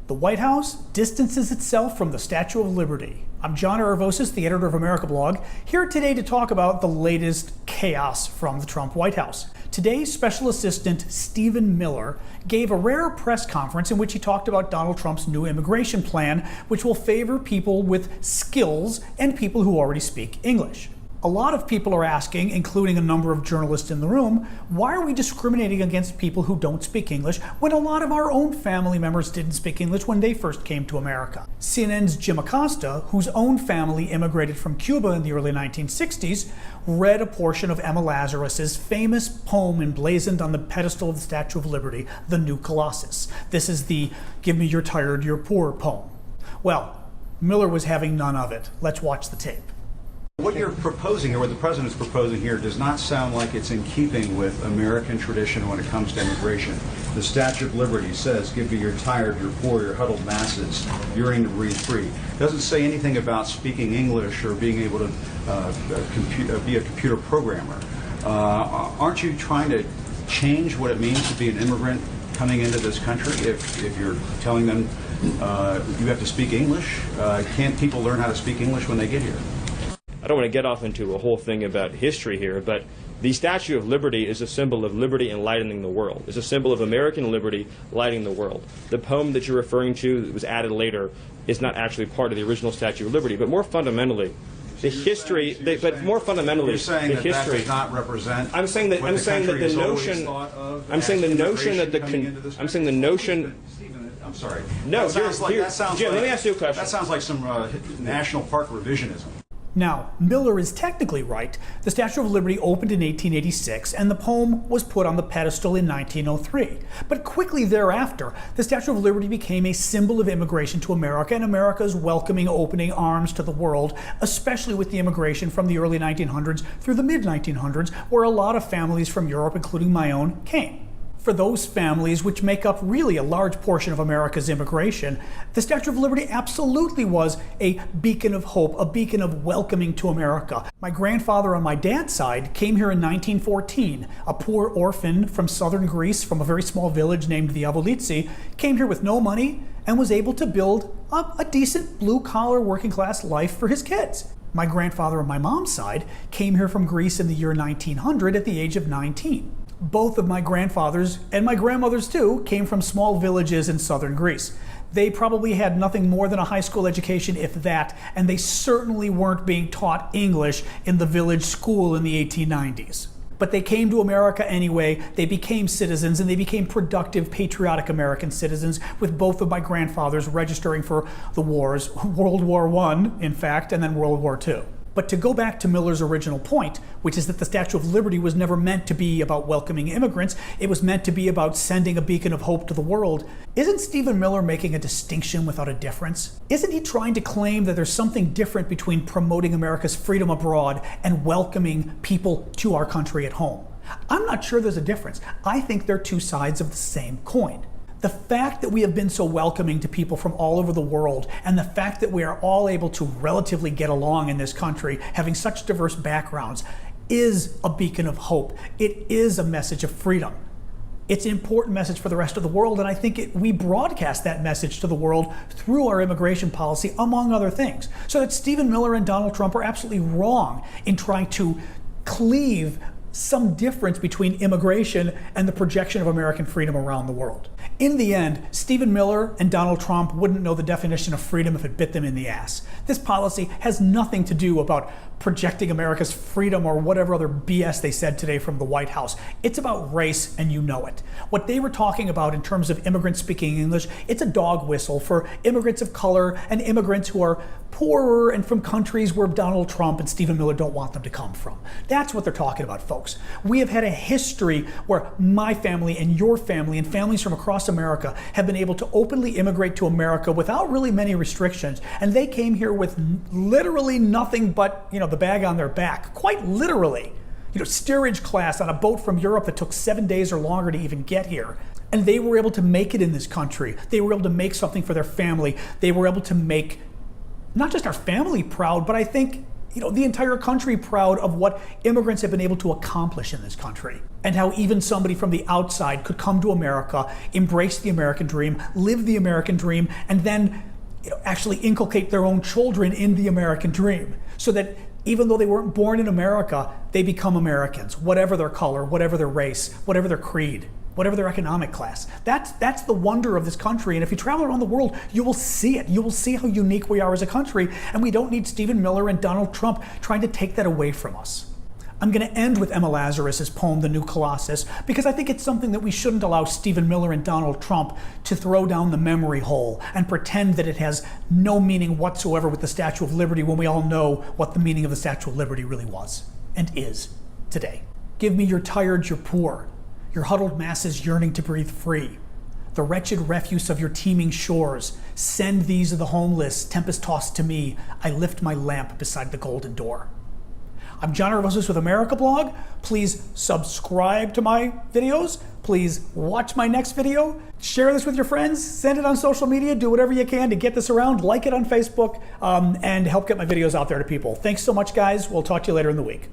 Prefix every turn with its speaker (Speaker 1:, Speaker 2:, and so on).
Speaker 1: The White House distances itself from the Statute of Liberty. I'm John Aravosis, the editor of AMERICAblog, here today to talk about the latest chaos from the Trump White House. Today, Special Assistant Stephen Miller gave a rare press conference in which he talked about Donald Trump's new immigration plan, which will favor people with skills and people who already speak English. A lot of people are asking, including a number of journalists in the room, why are we discriminating against people who don't speak English when a lot of our own family members didn't speak English when they first came to America? CNN's Jim Acosta, whose own family immigrated from Cuba in the early 1960s, read a portion of Emma Lazarus's famous poem emblazoned on the pedestal of the Statue of Liberty, The New Colossus. This is the "Give me your tired, your poor" poem. Well, Miller was having none of it. Let's watch the tape.
Speaker 2: What you're proposing here, what the president's proposing here, does not sound like it's in keeping with American tradition when it comes to immigration. The Statute of Liberty says, give me your tired, your poor, your huddled masses, yearning to breathe free. It doesn't say anything about speaking English or being able to be a computer programmer. Aren't you trying to change what it means to be an immigrant coming into this country if you're telling them you have to speak English? Can't people learn how to speak English when they get here?
Speaker 3: I don't want to get off into a whole thing about history here, but the Statue of Liberty is a symbol of liberty enlightening the world. It's a symbol of American liberty lighting the world. The poem that you're referring to that was added later is not actually part of the original Statue of Liberty, but more fundamentally, the history. More fundamentally,
Speaker 2: you're saying
Speaker 3: the
Speaker 2: that
Speaker 3: history.
Speaker 2: That does not represent.
Speaker 3: I'm saying that. I'm saying that the notion. I'm saying the notion that the. I'm saying the notion.
Speaker 2: I'm sorry.
Speaker 3: No,
Speaker 2: Jim,
Speaker 3: let me ask you a question.
Speaker 2: That sounds like some national park revisionism.
Speaker 1: Now, Miller is technically right. The Statue of Liberty opened in 1886, and the poem was put on the pedestal in 1903. But quickly thereafter, the Statue of Liberty became a symbol of immigration to America and America's welcoming, opening arms to the world, especially with the immigration from the early 1900s through the mid-1900s, where a lot of families from Europe, including my own, came. For those families, which make up really a large portion of America's immigration, the Statue of Liberty absolutely was a beacon of hope, a beacon of welcoming to America. My grandfather on my dad's side came here in 1914. A poor orphan from southern Greece, from a very small village named the Avolitsi, came here with no money and was able to build a decent blue-collar working-class life for his kids. My grandfather on my mom's side came here from Greece in the year 1900 at the age of 19. Both of my grandfathers, and my grandmothers too, came from small villages in southern Greece. They probably had nothing more than a high school education, if that, and they certainly weren't being taught English in the village school in the 1890s. But they came to America anyway, they became citizens, and they became productive, patriotic American citizens, with both of my grandfathers registering for the wars, World War I, in fact, and then World War II. But to go back to Miller's original point, which is that the Statue of Liberty was never meant to be about welcoming immigrants, it was meant to be about sending a beacon of hope to the world, isn't Stephen Miller making a distinction without a difference? Isn't he trying to claim that there's something different between promoting America's freedom abroad and welcoming people to our country at home? I'm not sure there's a difference. I think they're two sides of the same coin. The fact that we have been so welcoming to people from all over the world, and the fact that we are all able to relatively get along in this country, having such diverse backgrounds, is a beacon of hope. It is a message of freedom. It's an important message for the rest of the world, and I think we broadcast that message to the world through our immigration policy, among other things. So that Stephen Miller and Donald Trump are absolutely wrong in trying to cleave some difference between immigration and the projection of American freedom around the world. In the end, Stephen Miller and Donald Trump wouldn't know the definition of freedom if it bit them in the ass. This policy has nothing to do about projecting America's freedom or whatever other BS they said today from the White House. It's about race, and you know it. What they were talking about in terms of immigrants speaking English, it's a dog whistle for immigrants of color and immigrants who are poorer and from countries where Donald Trump and Stephen Miller don't want them to come from. That's what they're talking about, folks. We have had a history where my family and your family and families from across America have been able to openly immigrate to America without really many restrictions, and they came here with literally nothing but, the bag on their back, quite literally. Steerage class on a boat from Europe that took 7 days or longer to even get here. And they were able to make it in this country. They were able to make something for their family. They were able to make not just our family proud, but I think the entire country proud of what immigrants have been able to accomplish in this country, and how even somebody from the outside could come to America, embrace the American dream, live the American dream, and then actually inculcate their own children in the American dream, so that even though they weren't born in America, they become Americans, whatever their color, whatever their race, whatever their creed, whatever their economic class. That's the wonder of this country. And if you travel around the world, you will see it. You will see how unique we are as a country. And we don't need Stephen Miller and Donald Trump trying to take that away from us. I'm going to end with Emma Lazarus's poem, The New Colossus, because I think it's something that we shouldn't allow Stephen Miller and Donald Trump to throw down the memory hole and pretend that it has no meaning whatsoever with the Statue of Liberty, when we all know what the meaning of the Statue of Liberty really was and is today. Give me your tired, your poor, your huddled masses yearning to breathe free, the wretched refuse of your teeming shores. Send these of the homeless, tempest-tossed to me. I lift my lamp beside the golden door. I'm John Aravosis with AMERICAblog. Please subscribe to my videos. Please watch my next video. Share this with your friends. Send it on social media. Do whatever you can to get this around. Like it on Facebook, and help get my videos out there to people. Thanks so much, guys. We'll talk to you later in the week.